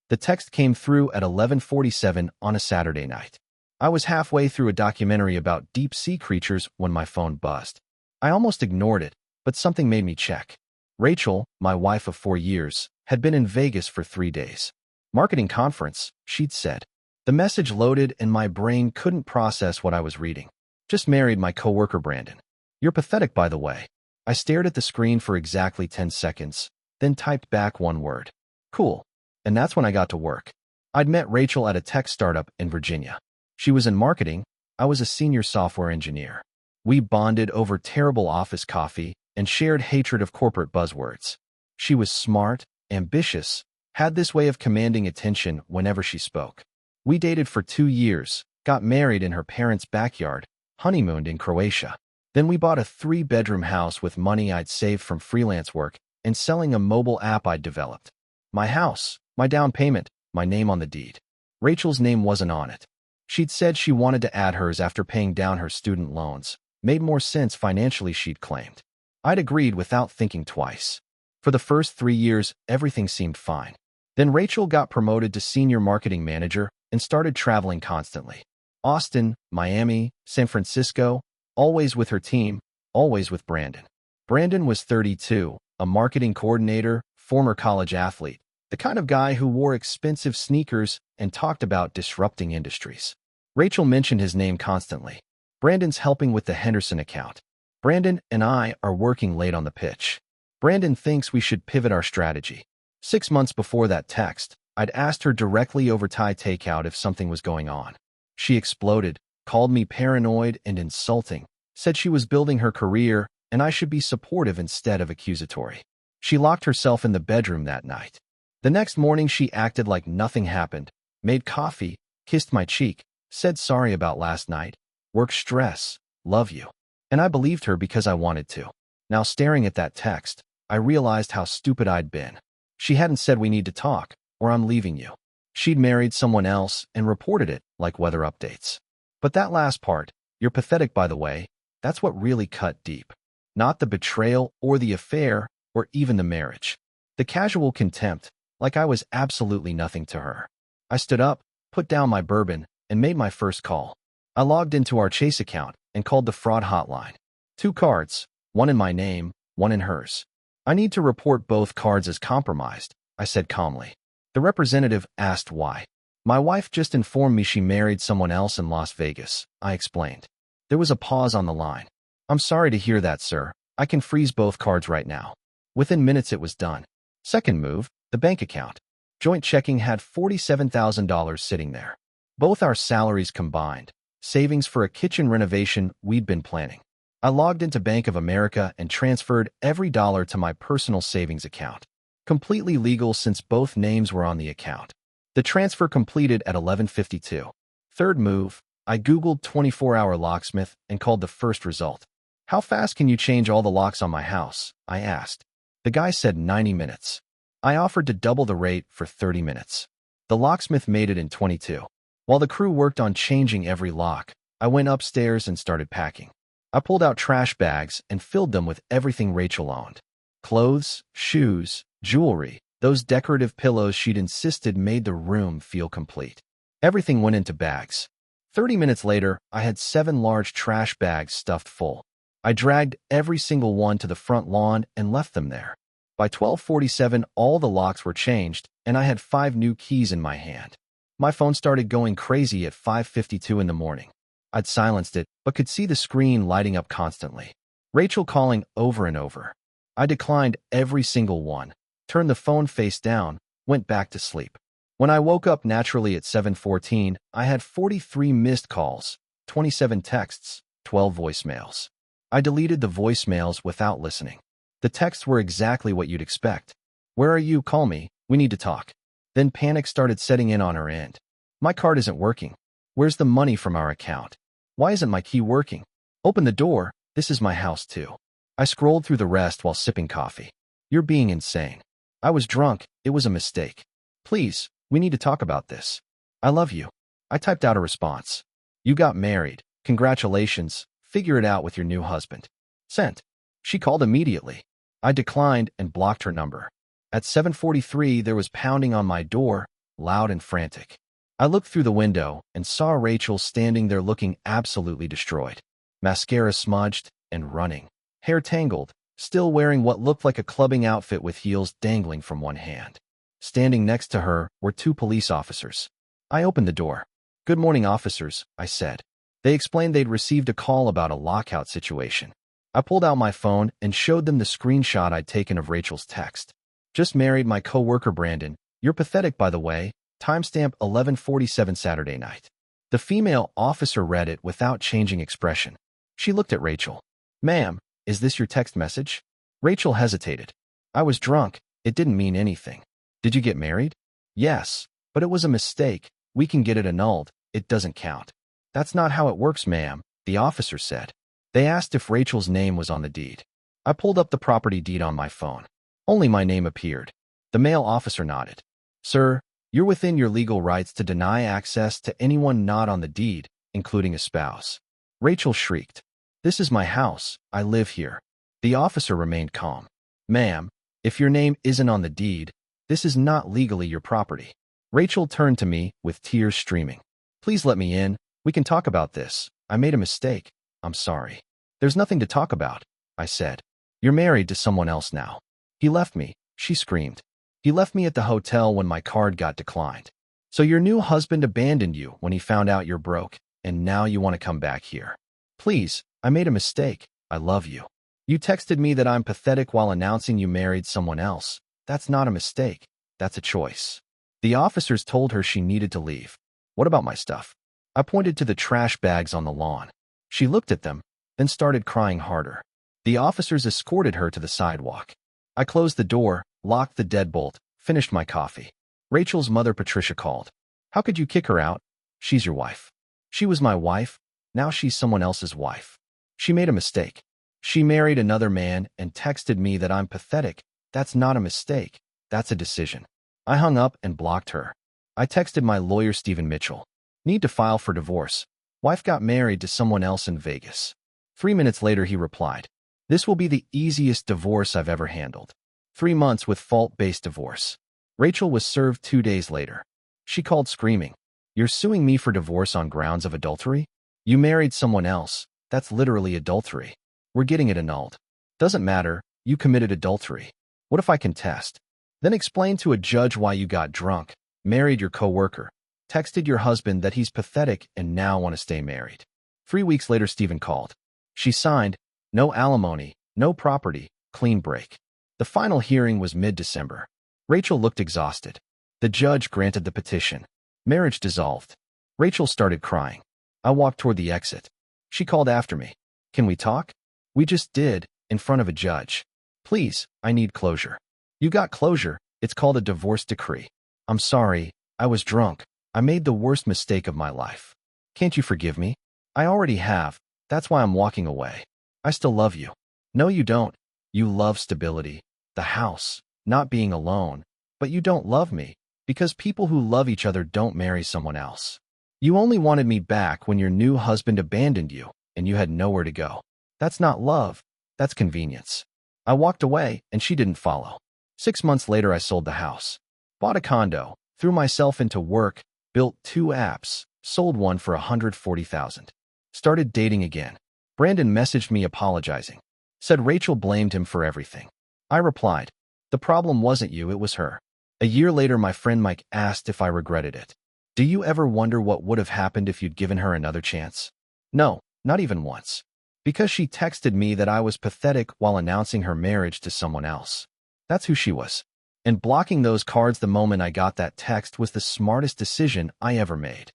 The text came through at 11:47 on a Saturday night. I was halfway through a documentary about deep-sea creatures when my phone buzzed. I almost ignored it, but something made me check. Rachel, my wife of 4 years, had been in Vegas for 3 days. Marketing conference, she'd said. The message loaded and my brain couldn't process what I was reading. Just married my coworker Brandon. You're pathetic, by the way. I stared at the screen for exactly 10 seconds, then typed back one word. Cool. And that's when I got to work. I'd met Rachel at a tech startup in Virginia. She was in marketing. I was a senior software engineer. We bonded over terrible office coffee and shared hatred of corporate buzzwords. She was smart, ambitious, had this way of commanding attention whenever she spoke. We dated for 2 years, got married in her parents' backyard, honeymooned in Croatia. Then we bought a 3-bedroom house with money I'd saved from freelance work and selling a mobile app I'd developed. My house, my down payment, my name on the deed. Rachel's name wasn't on it. She'd said she wanted to add hers after paying down her student loans. Made more sense financially, she'd claimed. I'd agreed without thinking twice. For the first 3 years, everything seemed fine. Then Rachel got promoted to senior marketing manager and started traveling constantly. Austin, Miami, San Francisco, always with her team, always with Brandon. Brandon was 32, a marketing coordinator, former college athlete, the kind of guy who wore expensive sneakers and talked about disrupting industries. Rachel mentioned his name constantly. Brandon's helping with the Henderson account. Brandon and I are working late on the pitch. Brandon thinks we should pivot our strategy. 6 months before that text, I'd asked her directly over Thai takeout if something was going on. She exploded, called me paranoid and insulting, said she was building her career and I should be supportive instead of accusatory. She locked herself in the bedroom that night. The next morning she acted like nothing happened, made coffee, kissed my cheek, said sorry about last night, work stress, love you. And I believed her because I wanted to. Now staring at that text, I realized how stupid I'd been. She hadn't said we need to talk, or I'm leaving you. She'd married someone else and reported it like weather updates. But that last part, you're pathetic by the way, that's what really cut deep. Not the betrayal or the affair or even the marriage. The casual contempt, like I was absolutely nothing to her. I stood up, put down my bourbon, and made my first call. I logged into our Chase account and called the fraud hotline. 2 cards, one in my name, one in hers. I need to report both cards as compromised, I said calmly. The representative asked why. My wife just informed me she married someone else in Las Vegas, I explained. There was a pause on the line. I'm sorry to hear that, sir. I can freeze both cards right now. Within minutes it was done. Second move, the bank account. Joint checking had $47,000 sitting there. Both our salaries combined. Savings for a kitchen renovation we'd been planning. I logged into Bank of America and transferred every dollar to my personal savings account. Completely legal since both names were on the account. The transfer completed at 11:52. Third move, I Googled 24-hour locksmith and called the first result. How fast can you change all the locks on my house? I asked. The guy said 90 minutes. I offered to double the rate for 30 minutes. The locksmith made it in 22. While the crew worked on changing every lock, I went upstairs and started packing. I pulled out trash bags and filled them with everything Rachel owned. Clothes, shoes, jewelry, those decorative pillows she'd insisted made the room feel complete. Everything went into bags. 30 minutes later, I had 7 large trash bags stuffed full. I dragged every single one to the front lawn and left them there. By 12:47, all the locks were changed, and I had 5 new keys in my hand. My phone started going crazy at 5:52 in the morning. I'd silenced it, but could see the screen lighting up constantly. Rachel calling over and over. I declined every single one, turned the phone face down, went back to sleep. When I woke up naturally at 7:14, I had 43 missed calls, 27 texts, 12 voicemails. I deleted the voicemails without listening. The texts were exactly what you'd expect. Where are you? Call me. We need to talk. Then panic started setting in on her end. My card isn't working. Where's the money from our account? Why isn't my key working? Open the door. This is my house too. I scrolled through the rest while sipping coffee. You're being insane. I was drunk. It was a mistake. Please, we need to talk about this. I love you. I typed out a response. You got married. Congratulations. Figure it out with your new husband. Sent. She called immediately. I declined and blocked her number. At 7:43, there was pounding on my door. loud and frantic. I looked through the window and saw Rachel standing there looking absolutely destroyed. Mascara smudged and running. Hair tangled, still wearing what looked like a clubbing outfit with heels dangling from one hand. Standing next to her were two police officers. I opened the door. "Good morning, officers," I said. They explained they'd received a call about a lockout situation. I pulled out my phone and showed them the screenshot I'd taken of Rachel's text. "Just married my co-worker Brandon. You're pathetic, by the way. Timestamp 11:47 Saturday night." The female officer read it without changing expression. She looked at Rachel. "Ma'am, is this your text message?" Rachel hesitated. "I was drunk. It didn't mean anything." "Did you get married?" "Yes, but it was a mistake. We can get it annulled. It doesn't count." "That's not how it works, ma'am," the officer said. They asked if Rachel's name was on the deed. I pulled up the property deed on my phone. Only my name appeared. The male officer nodded. "Sir, you're within your legal rights to deny access to anyone not on the deed, including a spouse." Rachel shrieked. "This is my house. I live here." The officer remained calm. "Ma'am, if your name isn't on the deed, this is not legally your property." Rachel turned to me with tears streaming. "Please let me in. We can talk about this. I made a mistake. I'm sorry." "There's nothing to talk about," I said. "You're married to someone else now." "He left me," she screamed. "He left me at the hotel when my card got declined." "So your new husband abandoned you when he found out you're broke, and now you want to come back here." "Please, I made a mistake. I love you. You texted me that I'm pathetic while announcing you married someone else. That's not a mistake. That's a choice." The officers told her she needed to leave. "What about my stuff?" I pointed to the trash bags on the lawn. She looked at them, then started crying harder. The officers escorted her to the sidewalk. I closed the door, locked the deadbolt, finished my coffee. Rachel's mother, Patricia, called. "How could you kick her out? She's your wife." "She was my wife. Now she's someone else's wife. She made a mistake. She married another man and texted me that I'm pathetic. That's not a mistake. That's a decision." I hung up and blocked her. I texted my lawyer, Stephen Mitchell. "Need to file for divorce. Wife got married to someone else in Vegas." 3 minutes later, he replied, "This will be the easiest divorce I've ever handled. 3 months with fault-based divorce." Rachel was served 2 days later. She called screaming, "You're suing me for divorce on grounds of adultery? You married someone else. That's literally adultery. We're getting it annulled." "Doesn't matter. You committed adultery." "What if I contest?" "Then explain to a judge why you got drunk, married your coworker, texted your husband that he's pathetic, and now want to stay married." 3 weeks later, Stephen called. She signed, "No alimony, no property, clean break." The final hearing was mid-December. Rachel looked exhausted. The judge granted the petition. Marriage dissolved. Rachel started crying. I walked toward the exit. She called after me. "Can we talk?" "We just did, in front of a judge." "Please, I need closure." "You got closure. It's called a divorce decree." "I'm sorry. I was drunk. I made the worst mistake of my life. Can't you forgive me?" "I already have. That's why I'm walking away." "I still love you." "No, you don't. You love stability, the house, not being alone. But you don't love me, because people who love each other don't marry someone else. You only wanted me back when your new husband abandoned you, and you had nowhere to go. That's not love. That's convenience." I walked away, and she didn't follow. 6 months later, I sold the house. Bought a condo, threw myself into work, built 2 apps, sold one for $140,000. Started dating again. Brandon messaged me apologizing. Said Rachel blamed him for everything. I replied, "The problem wasn't you, it was her." A year later, my friend Mike asked if I regretted it. "Do you ever wonder what would have happened if you'd given her another chance?" No, not even once. Because she texted me that I was pathetic while announcing her marriage to someone else. That's who she was. And blocking those cards the moment I got that text was the smartest decision I ever made.